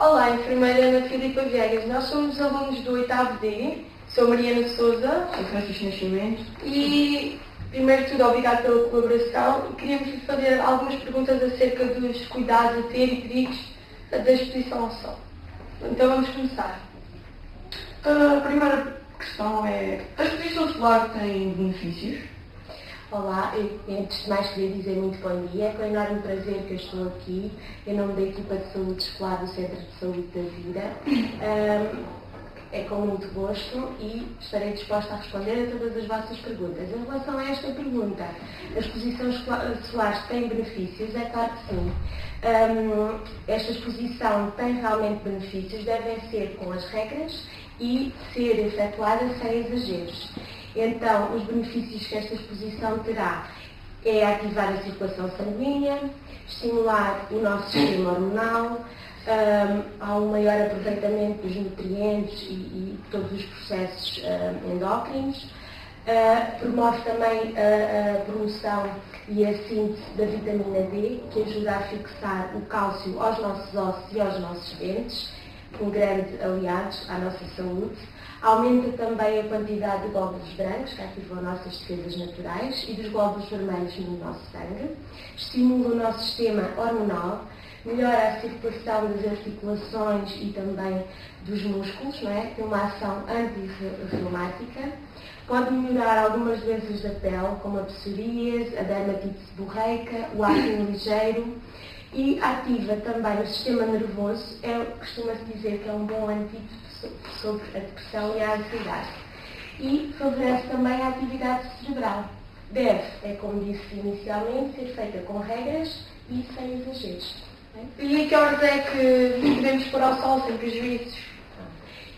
Olá, enfermeira Ana Filipa Viegas. Nós somos alunos do 8º D. Sou Mariana Sousa. Sou Francisco Nascimento. E, primeiro de tudo, obrigado pela colaboração. E queríamos lhe fazer algumas perguntas acerca dos cuidados a ter e perigos da exposição ao sol. Então vamos começar. A primeira questão é: a exposição solar tem benefícios? Olá, antes de mais queria dizer muito bom dia. É com enorme prazer que eu estou aqui, em nome da equipa de saúde escolar do Centro de Saúde da Vida. É com muito gosto e estarei disposta a responder a todas as vossas perguntas. Em relação a esta pergunta, a exposição solar tem benefícios? É claro que sim. Esta exposição tem realmente benefícios, devem ser com as regras e ser efetuada sem exageros. Então, os benefícios que esta exposição terá é ativar a circulação sanguínea, estimular o nosso sistema hormonal, há um maior aproveitamento dos nutrientes e todos os processos endócrinos, promove também a promoção e a síntese da vitamina D, que ajuda a fixar o cálcio aos nossos ossos e aos nossos dentes, um grande aliado à nossa saúde. Aumenta também a quantidade de glóbulos brancos, que ativam nossas defesas naturais, e dos glóbulos vermelhos no nosso sangue. Estimula o nosso sistema hormonal, melhora a circulação das articulações e também dos músculos, não é? Tem uma ação anti-reumática. Pode melhorar algumas doenças da pele, como a psoríase, a dermatite seborreica, o acne ligeiro. E ativa também o sistema nervoso. Costuma-se dizer que é um bom antídoto sobre a depressão e a ansiedade. E favorece também a atividade cerebral. Deve, como disse inicialmente, ser feita com regras e sem exageros. E a que horas é que podemos pôr ao sol sem prejuízos?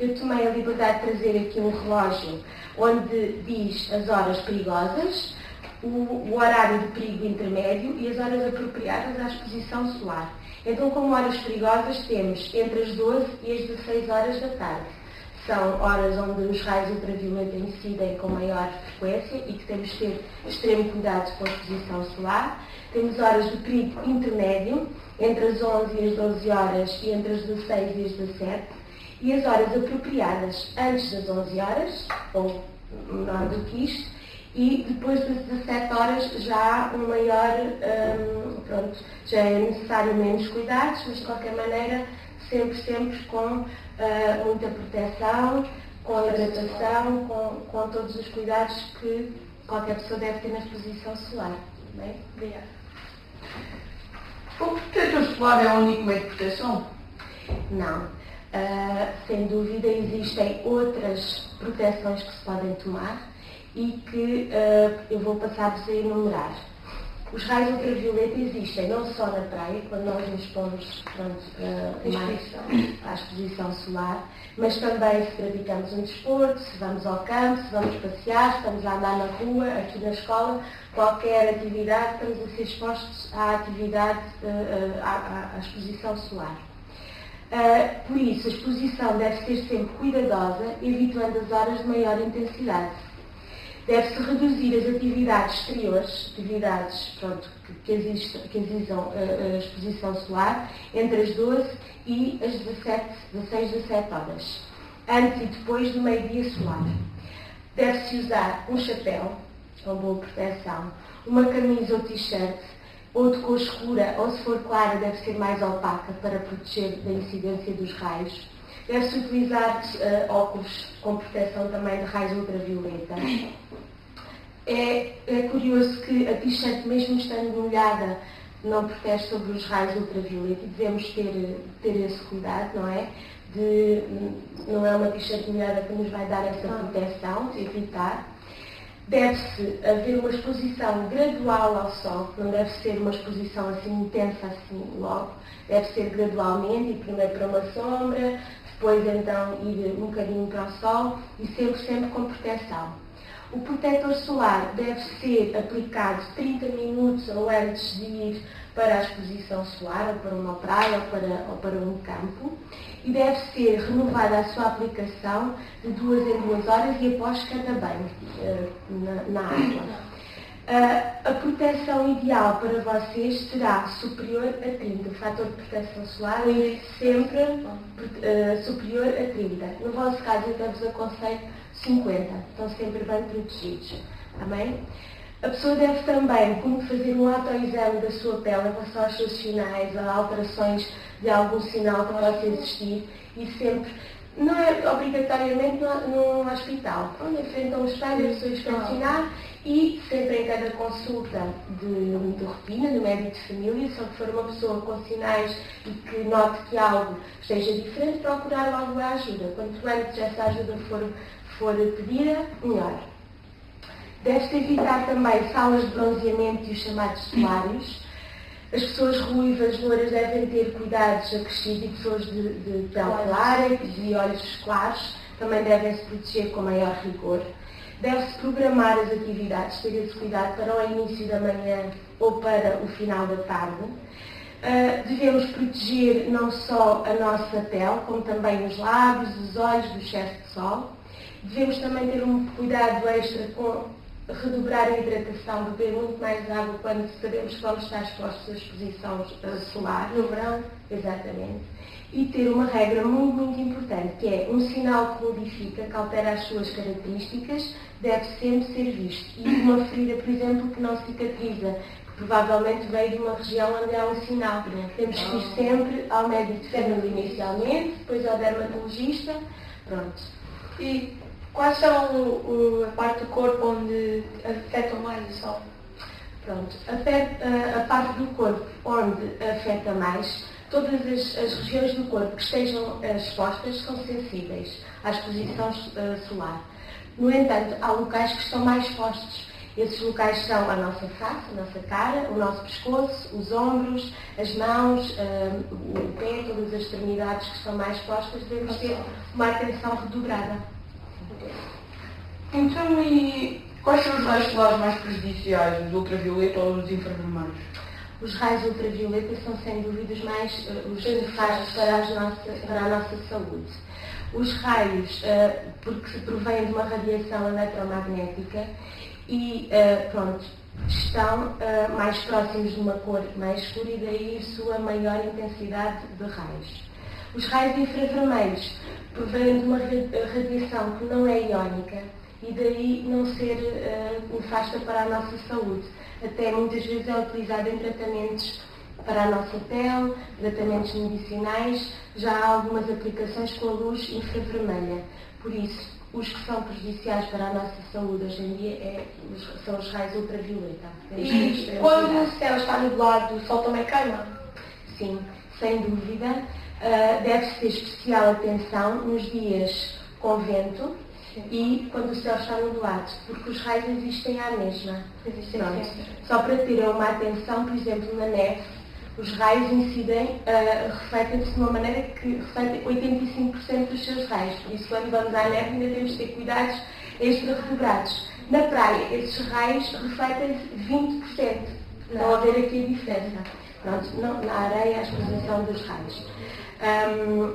Eu tomei a liberdade de trazer aqui um relógio onde diz as horas perigosas, o horário de perigo intermédio e as horas apropriadas à exposição solar. Então, como horas perigosas, temos entre as 12 e as 16 horas da tarde. São horas onde os raios ultravioleta incidem com maior frequência e que temos de ter extremo cuidado com a exposição solar. Temos horas de perigo intermédio, entre as 11 e as 12 horas e entre as 16 e as 17. E as horas apropriadas antes das 11 horas, ou menor do que isto, e depois das 17 horas já há um maior, já é necessário menos cuidados, mas de qualquer maneira sempre com muita proteção, com hidratação, com todos os cuidados que qualquer pessoa deve ter na exposição solar. Bem, obrigada. O protetor solar é o único meio de proteção? Não. Sem dúvida existem outras proteções que se podem tomar e que eu vou passar-vos a enumerar. Os raios ultravioleta existem não só na praia, quando nós nos pomos mais à exposição solar, mas também se praticamos um desporto, se vamos ao campo, se vamos passear, se estamos a andar na rua, aqui na escola, qualquer atividade, estamos a ser expostos à atividade, à exposição solar. Por isso, a exposição deve ser sempre cuidadosa, evitando as horas de maior intensidade. Deve-se reduzir as atividades exteriores, atividades que exijam a exposição solar, entre as 12 e as 16, 17 horas, antes e depois do meio-dia solar. Deve-se usar um chapéu, com boa proteção, uma camisa ou t-shirt, ou de cor escura, ou se for clara, deve ser mais opaca para proteger da incidência dos raios. Deve-se utilizar óculos com proteção também de raios ultravioleta. É curioso que a t-shirt, mesmo estando molhada, não protege sobre os raios ultravioleta e devemos ter esse cuidado, não é? Não é uma t-shirt molhada que nos vai dar essa proteção, evitar. Deve-se haver uma exposição gradual ao sol, não deve ser uma exposição assim intensa assim logo, deve ser gradualmente, e primeiro para uma sombra, depois então ir um bocadinho para o sol e sempre com proteção. O protetor solar deve ser aplicado 30 minutos ou antes de ir para a exposição solar, ou para uma praia, ou para um campo, e deve ser renovada a sua aplicação de 2 em 2 horas e após cada banho na água. A proteção ideal para vocês será superior a 30. O fator de proteção solar é sempre superior a 30. No vosso caso, eu vos aconselho 50. Estão sempre bem protegidos. Amém? A pessoa deve também fazer um autoexame da sua pele em relação aos seus sinais, a alterações de algum sinal que possa existir e sempre, não é obrigatoriamente num hospital, onde enfrentam um espelho, a pessoa inspecionar e sempre em cada consulta de rotina, do médico de família, se for uma pessoa com sinais e que note que algo esteja diferente, procurar logo a ajuda. Quanto antes essa ajuda for pedida, melhor. Deve-se evitar também salas de bronzeamento e os chamados solários. As pessoas ruivas, louras, devem ter cuidados acrescidos e pessoas de pele clara e de olhos claros também devem se proteger com maior rigor. Deve-se programar as atividades, ter esse cuidado para o início da manhã ou para o final da tarde. Devemos proteger não só a nossa pele, como também os lábios, os olhos do excesso de sol. Devemos também ter um cuidado extra com redobrar a hidratação, beber muito mais água quando sabemos que vamos estar expostos à exposição solar. No verão, exatamente. E ter uma regra muito, muito importante, que é um sinal que modifica, que altera as suas características, deve sempre ser visto. E uma ferida, por exemplo, que não cicatriza, que provavelmente veio de uma região onde há um sinal. Temos que ir sempre ao médico de família inicialmente, depois ao dermatologista, pronto. E quais são a parte do corpo onde afetam mais o sol? Pronto, a parte do corpo onde afeta mais, todas as regiões do corpo que estejam expostas são sensíveis à exposição solar. No entanto, há locais que estão mais expostos. Esses locais são a nossa face, a nossa cara, o nosso pescoço, os ombros, as mãos, o pé, todas as extremidades que estão mais expostas, devemos ter uma atenção redobrada. Então, e quais são os raios solares mais prejudiciais, os ultravioleta ou os infravermelhos? Os raios ultravioleta são, sem dúvida, os nefastos para a nossa saúde. Os raios, porque se provêm de uma radiação eletromagnética e, estão mais próximos de uma cor mais escura e daí a sua maior intensidade de raios. Os raios infravermelhos provêm de uma radiação que não é iónica e daí não ser nefasta para a nossa saúde. Até muitas vezes é utilizado em tratamentos para a nossa pele, tratamentos medicinais, já há algumas aplicações com a luz infravermelha. Por isso, os que são prejudiciais para a nossa saúde hoje em dia são os raios ultravioleta. E quando o céu está nublado, o sol também queima? Sim, sem dúvida. Deve-se ter especial atenção nos dias com vento e quando o céu está nublado, porque os raios existem à mesma. Só para terem uma atenção, por exemplo, na neve, os raios incidem, refletem-se de uma maneira que refletem 85% dos seus raios. Por isso, quando vamos à neve, ainda temos de ter cuidados extra redobrados. Na praia, esses raios refletem-se 20%. Não haver aqui a diferença. Pronto, na areia, a exposição dos raios.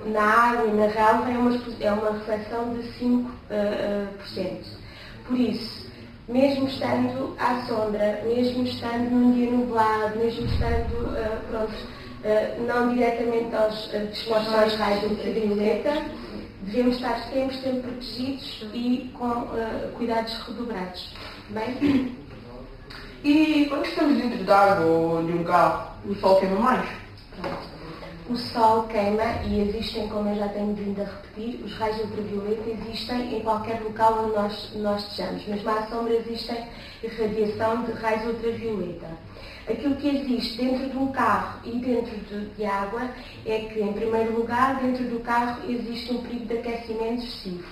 Na água e na relva é uma reflexão de 5%. Por isso, mesmo estando à sombra, mesmo estando num dia nublado, mesmo estando não diretamente expostos aos raios ultravioleta, devemos estar sempre protegidos e com cuidados redobrados. Bem? E quando estamos dentro de água ou de um carro, o sol queima mais? Pronto. O sol queima e existem, como eu já tenho vindo a repetir, os raios ultravioleta existem em qualquer local onde nós estejamos. Mesmo à sombra existem irradiação de raios ultravioleta. Aquilo que existe dentro de um carro e dentro de água é que, em primeiro lugar, dentro do carro existe um perigo de aquecimento excessivo.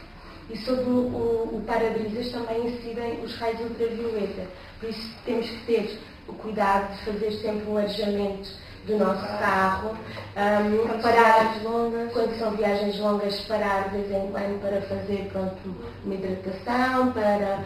E sobre o para-brisas também incidem os raios ultravioleta. Por isso temos que ter o cuidado de fazer sempre um arejamento do nosso carro, parar quando são viagens longas, parar de vez em quando para fazer uma hidratação, para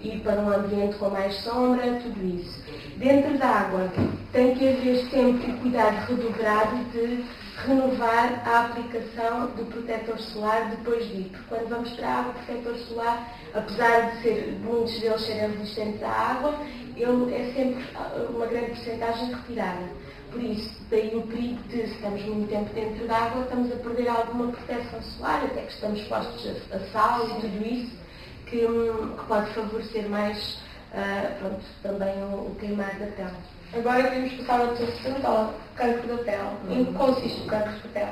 ir para um ambiente com mais sombra, tudo isso. Dentro da água tem que haver sempre cuidado redobrado de renovar a aplicação do protetor solar depois de ir. Porque quando vamos para a água, o protetor solar, apesar de muitos deles serem resistentes à água, ele é sempre uma grande porcentagem retirada. Por isso, daí o perigo de, se estamos muito tempo dentro da água, estamos a perder alguma proteção solar, até que estamos expostos a sal e tudo isso, que pode favorecer mais também o queimar da pele. Agora queremos passar ao outro assunto, ao cancro da pele. Em que consiste o cancro da pele?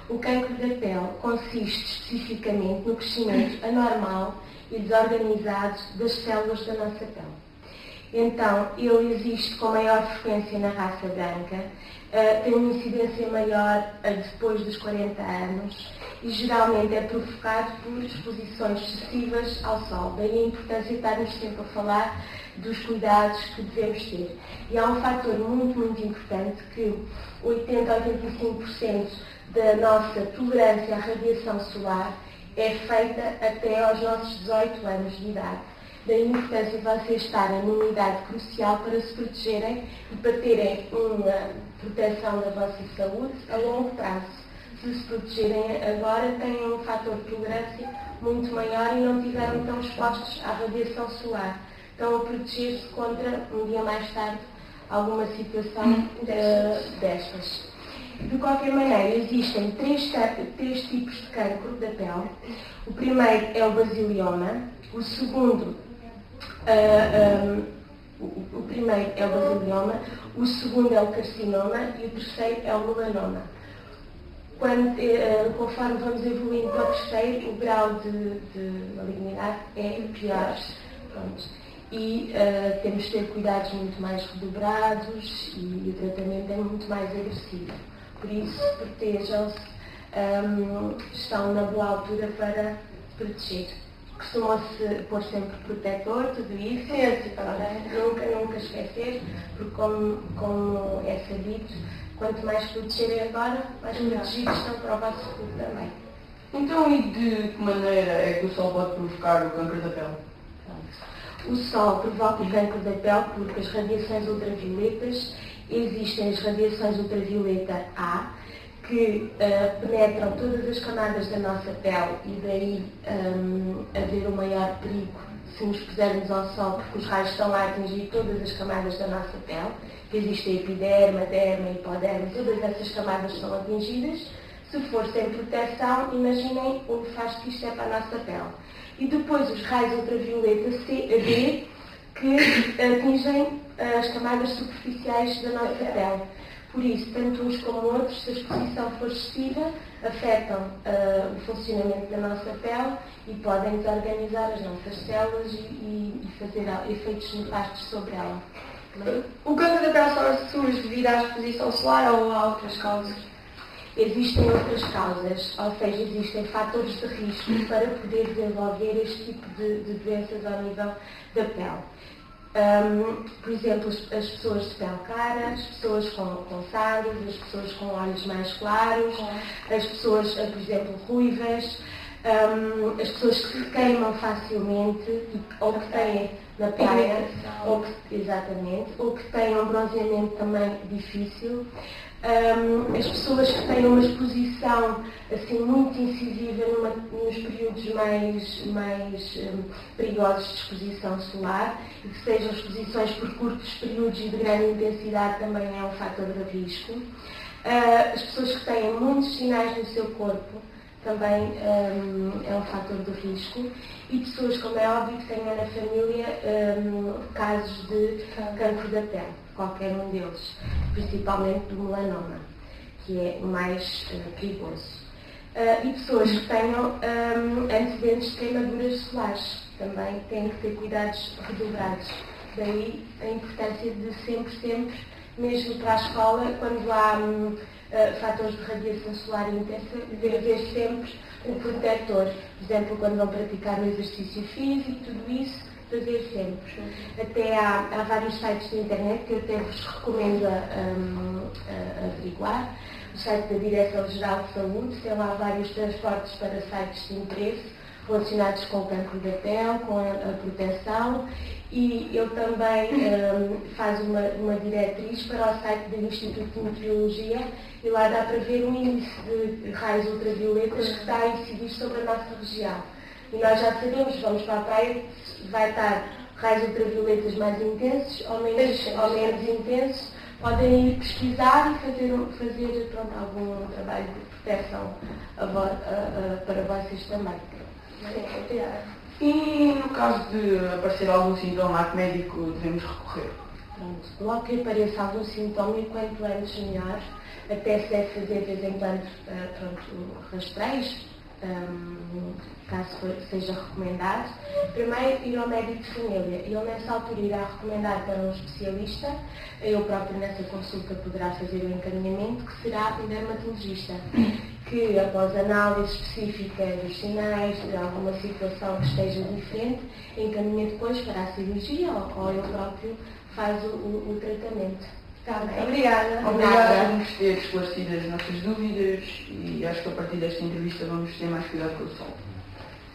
O cancro da pele consiste especificamente no crescimento anormal e desorganizado das células da nossa pele. Então, ele existe com maior frequência na raça branca, tem uma incidência maior depois dos 40 anos e geralmente é provocado por exposições excessivas ao sol. Daí a importância de estarmos sempre a falar dos cuidados que devemos ter. E há um fator muito, muito importante que 80 a 85% da nossa tolerância à radiação solar é feita até aos nossos 18 anos de idade. Daí a importância de vocês estarem numa idade crucial para se protegerem e para terem uma proteção da vossa saúde a longo prazo. Se protegerem agora, têm um fator de tolerância muito maior e não estiveram tão expostos à radiação solar. Estão a proteger-se contra, um dia mais tarde, alguma situação destas. De qualquer maneira, existem três tipos de cancro da pele. O primeiro é o basilioma, o segundo o primeiro é o basilioma, o segundo é o carcinoma e o terceiro é o melanoma. Conforme vamos evoluindo para o terceiro, o grau de malignidade é pior. Pronto. E temos de ter cuidados muito mais redobrados e o tratamento é muito mais agressivo. Por isso, protejam-se, estão na boa altura para proteger. Costuma-se pôr sempre protetor, tudo isso. Nunca esquecer, porque como é sabido, quanto mais protegerem agora, mais protegidos estão para o vosso futuro também. Então, e de que maneira é que o sol pode provocar o cancro da pele? O sol provoca o cancro da pele porque as radiações ultravioletas, existem as radiações ultravioleta A, que penetram todas as camadas da nossa pele e daí haver um maior perigo se nos pusermos ao sol, porque os raios estão a atingir todas as camadas da nossa pele, que existe a epiderme, a derma, a hipoderme, todas essas camadas são atingidas. Se for sem proteção, imaginem o nefasto que isto é para a nossa pele. E depois os raios ultravioleta C a D, que atingem as camadas superficiais da nossa pele. Por isso, tanto uns como outros, se a exposição for excessiva, afetam o funcionamento da nossa pele e podem desorganizar as nossas células e fazer efeitos nefastos sobre ela. O cancro da pele só surge devido à exposição solar ou há outras causas? Existem outras causas, ou seja, existem fatores de risco para poder desenvolver este tipo de doenças ao nível da pele. Por exemplo, as pessoas de pele clara, as pessoas com sardas, as pessoas com olhos mais claros, as pessoas, por exemplo, ruivas, as pessoas que se queimam facilmente ou que têm na praia, ou que têm um bronzeamento também difícil. As pessoas que têm uma exposição assim, muito incisiva nos períodos mais perigosos de exposição solar e que sejam exposições por curtos períodos e de grande intensidade também é um fator de risco. As pessoas que têm muitos sinais no seu corpo também é um fator de risco e pessoas, como é óbvio, que tenham na família casos de cancro da pele, qualquer um deles, principalmente do melanoma, que é o mais perigoso. E pessoas que tenham antecedentes de queimaduras solares, também têm que ter cuidados redobrados. Daí a importância de sempre, mesmo para a escola, quando há fatores de radiação solar intensa, ver sempre o protetor. Por exemplo, quando vão praticar o exercício físico, tudo isso, fazer sempre. Até há vários sites de internet que eu até vos recomendo a averiguar. O site da Direção-Geral de Saúde tem lá vários transportes para sites de interesse, relacionados com o cancro da pele, com a proteção, e ele também faz uma diretriz para o site do Instituto de Meteorologia e lá dá para ver o índice de raios ultravioletas que está a incidir sobre a nossa região. E nós já sabemos, vamos para a praia, vai estar raios ultravioletas mais intensos ou menos intensos. Podem ir pesquisar e fazer pronto, algum trabalho de proteção para vocês também. E no caso de aparecer algum sintoma, a que médico devemos recorrer? Pronto, logo que apareça algum sintoma, e quanto antes melhor, até se deve fazer de vez em quando rastreios, caso seja recomendado. Primeiro, ir ao médico de família. Ele, nessa altura, irá recomendar para um especialista. Eu próprio, nessa consulta, poderá fazer o encaminhamento, que será um dermatologista, que, após análise específica dos sinais, de alguma situação que esteja diferente, encaminha depois para a cirurgia ou ele próprio faz o tratamento. Está bem. Obrigada. Obrigada por nos ter esclarecido as nossas dúvidas e acho que a partir desta entrevista vamos ter mais cuidado com o sol.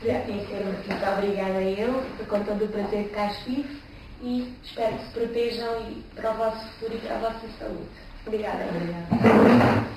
Muito obrigada a eu, com todo o prazer que cá estive, e espero que se protejam para o vosso futuro e para a vossa saúde. Obrigada. Obrigada.